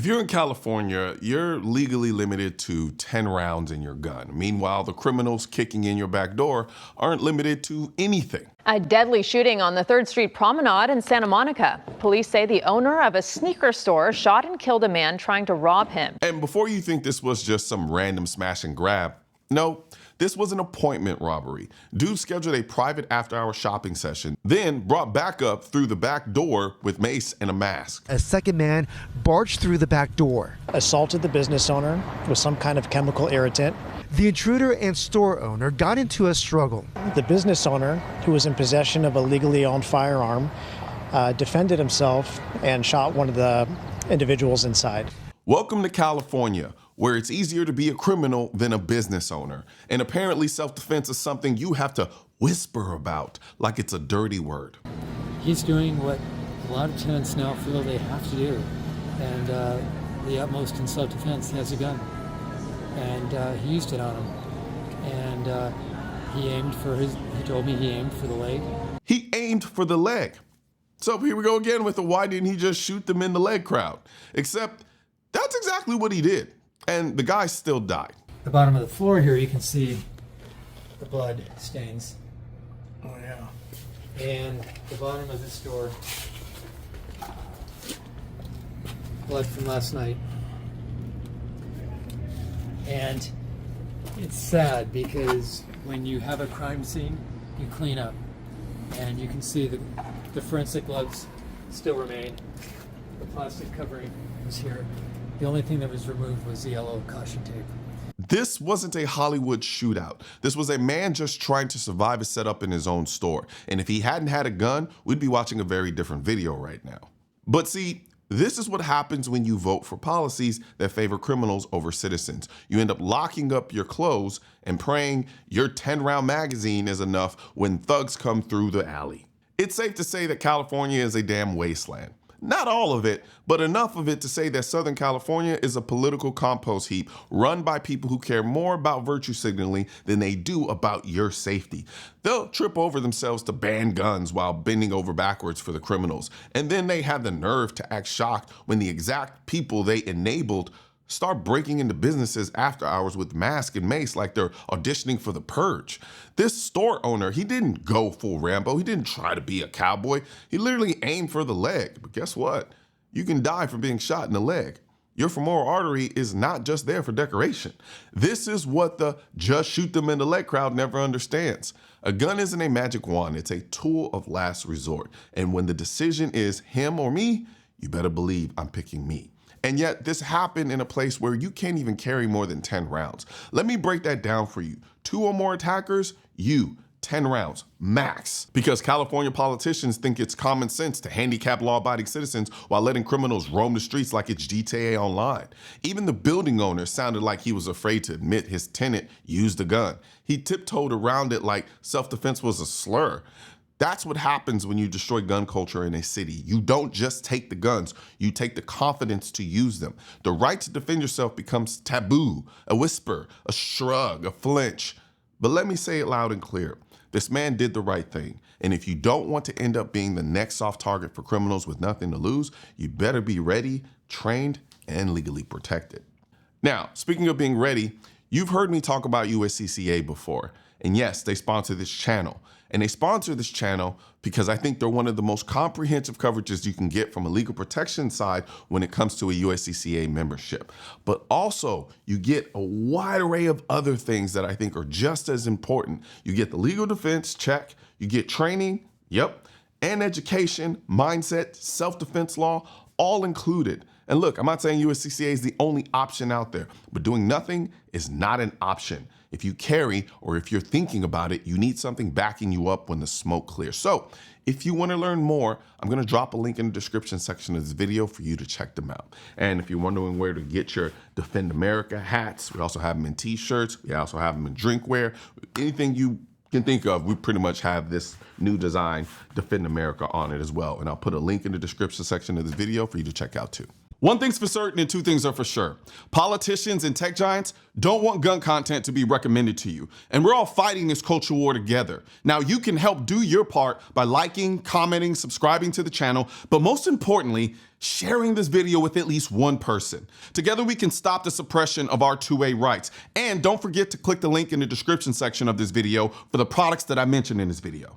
If you're in California, you're legally limited to 10 rounds in your gun. Meanwhile, the criminals kicking in your back door aren't limited to anything. A deadly shooting on the 3rd Street Promenade in Santa Monica. Police say the owner of a sneaker store shot and killed a man trying to rob him. And before you think this was just some random smash and grab, no, this was an appointment robbery. Dude scheduled a private after-hour shopping session, then brought back up through the back door with mace and a mask. A second man barged through the back door, assaulted the business owner with some kind of chemical irritant. The intruder and store owner got into a struggle. The business owner, who was in possession of a legally owned firearm, defended himself and shot one of the individuals inside. Welcome to California, where it's easier to be a criminal than a business owner. And apparently self-defense is something you have to whisper about like it's a dirty word. He's doing what a lot of tenants now feel they have to do. And the utmost in self-defense, he has a gun. And he used it on him. And he told me he aimed for the leg. He aimed for the leg. So here we go again with the why didn't he just shoot them in the leg crowd? Except that's exactly what he did. And the guy still died. The bottom of the floor here, you can see the blood stains. Oh yeah. And the bottom of this door, blood from last night. And it's sad because when you have a crime scene, you clean up. And you can see the forensic gloves still remain. The plastic covering is here. The only thing that was removed was the yellow caution tape. This wasn't a Hollywood shootout. This was a man just trying to survive a setup in his own store. And if he hadn't had a gun, we'd be watching a very different video right now. But see, this is what happens when you vote for policies that favor criminals over citizens. You end up locking up your clothes and praying your 10-round magazine is enough when thugs come through the alley. It's safe to say that California is a damn wasteland. Not all of it, but enough of it to say that Southern California is a political compost heap run by people who care more about virtue signaling than they do about your safety. They'll trip over themselves to ban guns while bending over backwards for the criminals. And then they have the nerve to act shocked when the exact people they enabled start breaking into businesses after hours with mask and mace like they're auditioning for the purge. This store owner, he didn't go full Rambo. He didn't try to be a cowboy. He literally aimed for the leg. But guess what? You can die from being shot in the leg. Your femoral artery is not just there for decoration. This is what the just shoot them in the leg crowd never understands. A gun isn't a magic wand. It's a tool of last resort. And when the decision is him or me, you better believe I'm picking me. And yet this happened in a place where you can't even carry more than 10 rounds. Let me break that down for you. 2 or more attackers, 10 rounds, max. Because California politicians think it's common sense to handicap law-abiding citizens while letting criminals roam the streets like it's GTA Online. Even the building owner sounded like he was afraid to admit his tenant used a gun. He tiptoed around it like self-defense was a slur. That's what happens when you destroy gun culture in a city. You don't just take the guns, you take the confidence to use them. The right to defend yourself becomes taboo, a whisper, a shrug, a flinch. But let me say it loud and clear. This man did the right thing. And if you don't want to end up being the next soft target for criminals with nothing to lose, you better be ready, trained, and legally protected. Now, speaking of being ready, you've heard me talk about USCCA before. And yes, they sponsor this channel. And they sponsor this channel because I think they're one of the most comprehensive coverages you can get from a legal protection side when it comes to a USCCA membership. But also, you get a wide array of other things that I think are just as important. You get the legal defense, check. You get training, yep. And education, mindset, self-defense law, all included. And look, I'm not saying USCCA is the only option out there, but doing nothing is not an option. If you carry or if you're thinking about it, you need something backing you up when the smoke clears. So if you want to learn more, I'm going to drop a link in the description section of this video for you to check them out. And if you're wondering where to get your Defend America hats, we also have them in t-shirts. We also have them in drinkware. Anything you can think of, we pretty much have this new design, Defend America, on it as well. And I'll put a link in the description section of this video for you to check out too. One thing's for certain and two things are for sure. Politicians and tech giants don't want gun content to be recommended to you. And we're all fighting this culture war together. Now you can help do your part by liking, commenting, subscribing to the channel, but most importantly, sharing this video with at least one person. Together we can stop the suppression of our 2A rights. And don't forget to click the link in the description section of this video for the products that I mentioned in this video.